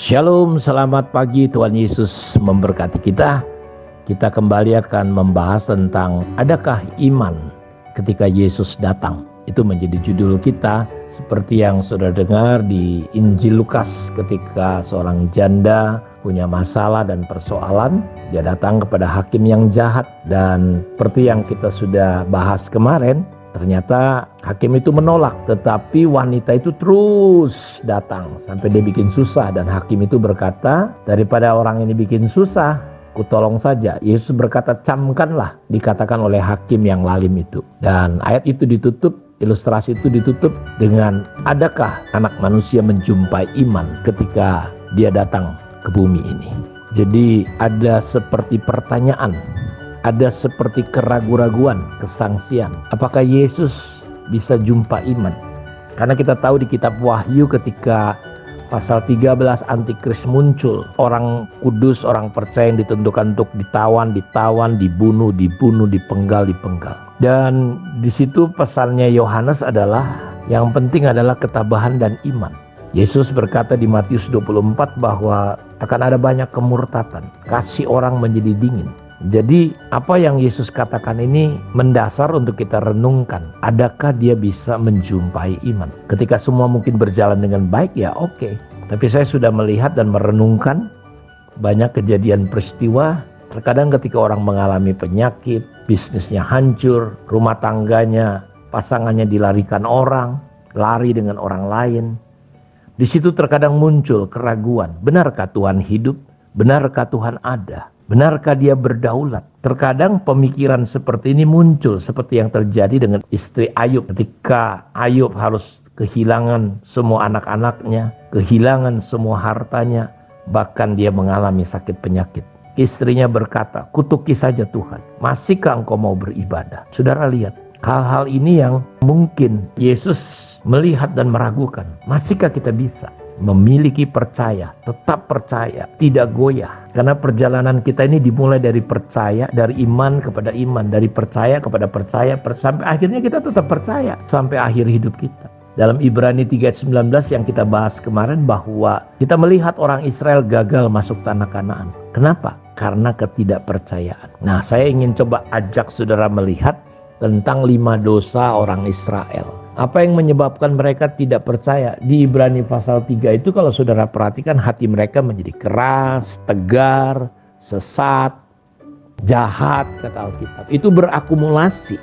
Shalom, selamat pagi, Tuhan Yesus memberkati kita. Kita kembali akan membahas tentang adakah iman ketika Yesus datang. Itu menjadi judul kita, seperti yang saudara dengar di Injil Lukas ketika seorang janda punya masalah dan persoalan. Dia datang kepada hakim yang jahat, dan seperti yang kita sudah bahas kemarin, ternyata hakim itu menolak, tetapi wanita itu terus datang sampai dia bikin susah. Dan hakim itu berkata, daripada orang ini bikin susah, ku tolong saja. Yesus berkata, camkanlah, dikatakan oleh hakim yang lalim itu. Dan ayat itu ditutup, ilustrasi itu ditutup dengan adakah anak manusia menjumpai iman ketika dia datang ke bumi ini. Jadi ada seperti pertanyaan, ada seperti keraguan-raguan, kesangsian. Apakah Yesus bisa jumpa iman? Karena kita tahu di kitab Wahyu ketika pasal 13 antikris muncul, orang kudus, orang percaya yang ditentukan untuk ditawan, dibunuh, dipenggal. Dan di situ pesannya Yohanes adalah yang penting adalah ketabahan dan iman. Yesus berkata di Matius 24 bahwa akan ada banyak kemurtatan, kasih orang menjadi dingin. Jadi apa yang Yesus katakan ini mendasar untuk kita renungkan. Adakah dia bisa menjumpai iman? Ketika semua mungkin berjalan dengan baik, ya oke. Tapi saya sudah melihat dan merenungkan banyak kejadian peristiwa. Terkadang ketika orang mengalami penyakit, bisnisnya hancur, rumah tangganya, pasangannya dilarikan orang, lari dengan orang lain. Di situ terkadang muncul keraguan. Benarkah Tuhan hidup? Benarkah Tuhan ada? Benarkah dia berdaulat? Terkadang pemikiran seperti ini muncul, seperti yang terjadi dengan istri Ayub. Ketika Ayub harus kehilangan semua anak-anaknya, kehilangan semua hartanya, bahkan dia mengalami sakit penyakit. Istrinya berkata, kutuki saja Tuhan, masihkah engkau mau beribadah? Saudara lihat, hal-hal ini yang mungkin Yesus melihat dan meragukan. Masihkah kita bisa memiliki percaya, tetap percaya, tidak goyah? Karena perjalanan kita ini dimulai dari percaya, dari iman kepada iman, dari percaya kepada percaya, sampai akhirnya kita tetap percaya sampai akhir hidup kita. Dalam Ibrani 3:19 yang kita bahas kemarin, bahwa kita melihat orang Israel gagal masuk tanah Kanaan. Kenapa? Karena ketidakpercayaan. Nah, saya ingin coba ajak saudara melihat tentang 5 dosa orang Israel. Apa yang menyebabkan mereka tidak percaya? Di Ibrani pasal 3 itu kalau saudara perhatikan, hati mereka menjadi keras, tegar, sesat, jahat, kata Alkitab. Itu berakumulasi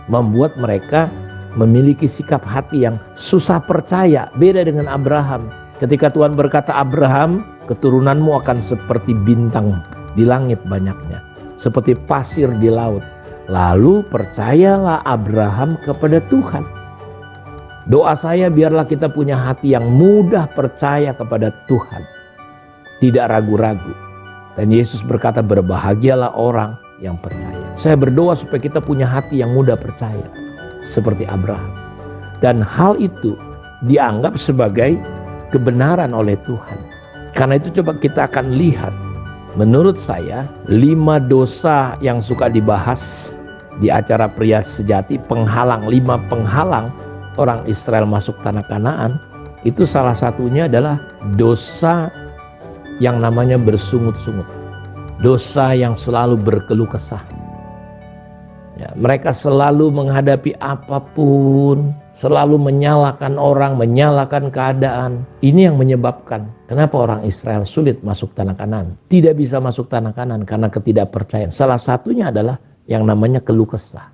membuat mereka memiliki sikap hati yang susah percaya. Beda dengan Abraham. Ketika Tuhan berkata, Abraham, keturunanmu akan seperti bintang di langit banyaknya, seperti pasir di laut. Lalu percayalah Abraham kepada Tuhan. Doa saya, biarlah kita punya hati yang mudah percaya kepada Tuhan, tidak ragu-ragu. Dan Yesus berkata, berbahagialah orang yang percaya. Saya berdoa supaya kita punya hati yang mudah percaya, seperti Abraham. Dan hal itu dianggap sebagai kebenaran oleh Tuhan. Karena itu coba kita akan lihat, menurut saya 5 dosa yang suka dibahas di acara Pria Sejati, penghalang, 5 penghalang orang Israel masuk tanah Kanaan. Itu salah satunya adalah dosa yang namanya bersungut-sungut, dosa yang selalu berkeluh kesah. Ya, mereka selalu menghadapi apapun, selalu menyalahkan orang, menyalahkan keadaan. Ini yang menyebabkan kenapa orang Israel sulit masuk tanah Kanaan, tidak bisa masuk tanah Kanaan karena ketidakpercayaan. Salah satunya adalah yang namanya keluh kesah,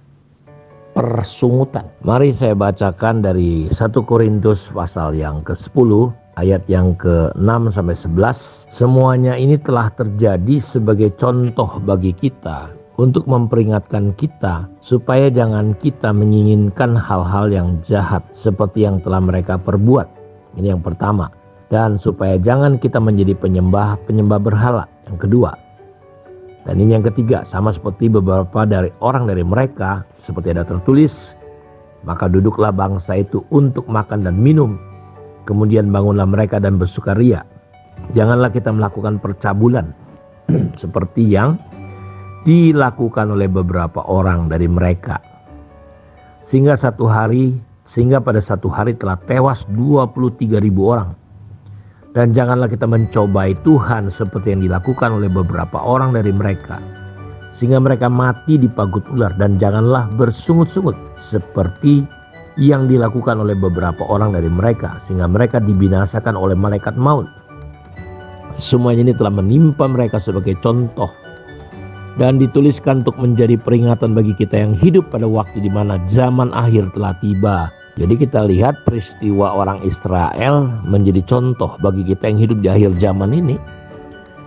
persungutan. Mari saya bacakan dari 1 Korintus pasal yang ke-10 ayat yang ke-6 sampai 11. Semuanya ini telah terjadi sebagai contoh bagi kita, untuk memperingatkan kita supaya jangan kita menginginkan hal-hal yang jahat seperti yang telah mereka perbuat. Ini yang pertama. Dan supaya jangan kita menjadi penyembah berhala. Yang kedua. Dan ini yang ketiga, sama seperti beberapa orang dari mereka, seperti ada tertulis, maka duduklah bangsa itu untuk makan dan minum, kemudian bangunlah mereka dan bersukaria. Janganlah kita melakukan percabulan seperti yang dilakukan oleh beberapa orang dari mereka. Sehingga pada satu hari telah tewas 23.000 orang. Dan janganlah kita mencobai Tuhan seperti yang dilakukan oleh beberapa orang dari mereka, sehingga mereka mati dipagut ular. Dan janganlah bersungut-sungut seperti yang dilakukan oleh beberapa orang dari mereka, sehingga mereka dibinasakan oleh malaikat maut. Semuanya ini telah menimpa mereka sebagai contoh dan dituliskan untuk menjadi peringatan bagi kita yang hidup pada waktu di mana zaman akhir telah tiba. Jadi kita lihat peristiwa orang Israel menjadi contoh bagi kita yang hidup di akhir zaman ini.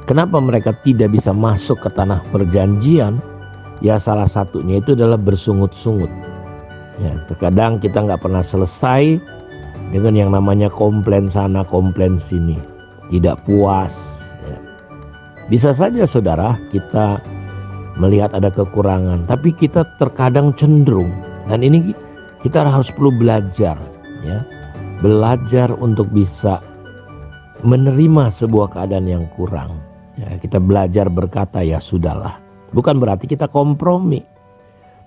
Kenapa mereka tidak bisa masuk ke tanah perjanjian? Ya salah satunya itu adalah bersungut-sungut. Ya, terkadang kita nggak pernah selesai dengan yang namanya komplain sana komplain sini, tidak puas. Ya. Bisa saja saudara kita melihat ada kekurangan, tapi kita terkadang cenderung, dan ini kita harus perlu belajar, ya, belajar untuk bisa menerima sebuah keadaan yang kurang. Ya, kita belajar berkata ya sudahlah. Bukan berarti kita kompromi,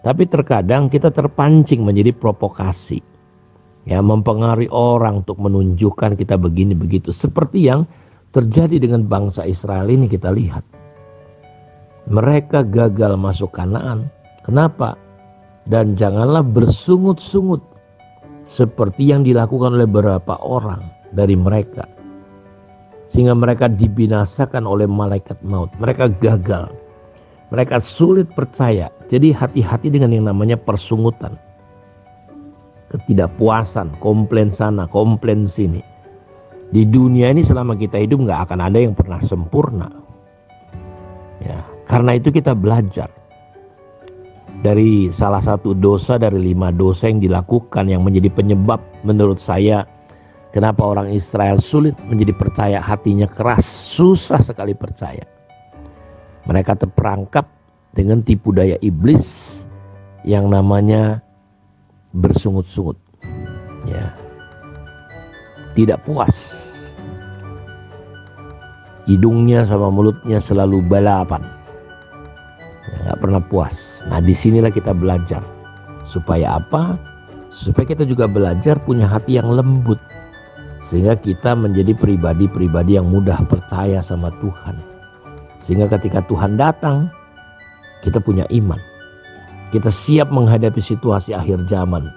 tapi terkadang kita terpancing menjadi provokasi, ya, mempengaruhi orang untuk menunjukkan kita begini begitu. Seperti yang terjadi dengan bangsa Israel ini kita lihat. Mereka gagal masuk Kanaan. Kenapa? Dan janganlah bersungut-sungut seperti yang dilakukan oleh beberapa orang dari mereka, sehingga mereka dibinasakan oleh malaikat maut. Mereka gagal, mereka sulit percaya. Jadi hati-hati dengan yang namanya persungutan, ketidakpuasan, komplain sana, komplain sini. Di dunia ini selama kita hidup gak akan ada yang pernah sempurna, ya, karena itu kita belajar dari salah satu dosa dari 5 dosa yang dilakukan yang menjadi penyebab menurut saya kenapa orang Israel sulit menjadi percaya, hatinya keras, susah sekali percaya. Mereka terperangkap dengan tipu daya iblis yang namanya bersungut-sungut, ya, tidak puas, hidungnya sama mulutnya selalu balapan, ya, gak pernah puas. Nah disinilah kita belajar. Supaya apa? Supaya kita juga belajar punya hati yang lembut, sehingga kita menjadi pribadi-pribadi yang mudah percaya sama Tuhan. Sehingga ketika Tuhan datang, kita punya iman. Kita siap menghadapi situasi akhir zaman.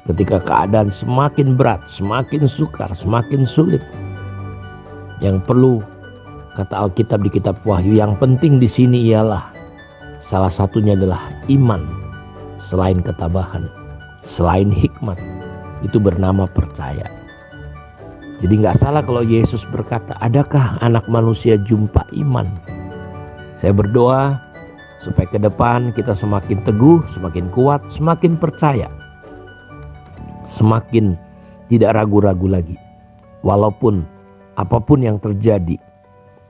Ketika keadaan semakin berat, semakin sukar, semakin sulit. Yang perlu, kata Alkitab di kitab Wahyu, yang penting di sini ialah salah satunya adalah iman, selain ketabahan, selain hikmat, itu bernama percaya. Jadi gak salah kalau Yesus berkata, adakah anak manusia jumpa iman? Saya berdoa supaya ke depan kita semakin teguh, semakin kuat, semakin percaya, semakin tidak ragu-ragu lagi. Walaupun apapun yang terjadi,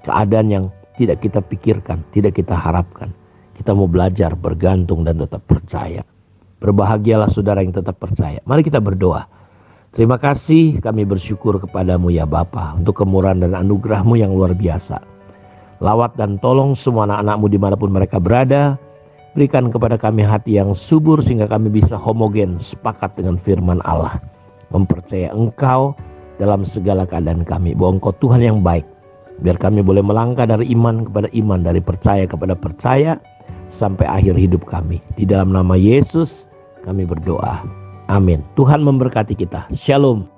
keadaan yang tidak kita pikirkan, tidak kita harapkan, kita mau belajar bergantung dan tetap percaya. Berbahagialah saudara yang tetap percaya. Mari kita berdoa. Terima kasih, kami bersyukur kepadamu ya Bapa, untuk kemurahan dan anugerah-Mu yang luar biasa. Lawat dan tolong semua anak-anak-Mu dimanapun mereka berada. Berikan kepada kami hati yang subur sehingga kami bisa homogen, sepakat dengan firman Allah. Mempercayai Engkau dalam segala keadaan kami, bahwa Engkau Tuhan yang baik. Biar kami boleh melangkah dari iman kepada iman, dari percaya kepada percaya, sampai akhir hidup kami. Di dalam nama Yesus kami berdoa. Amin. Tuhan memberkati kita. Shalom.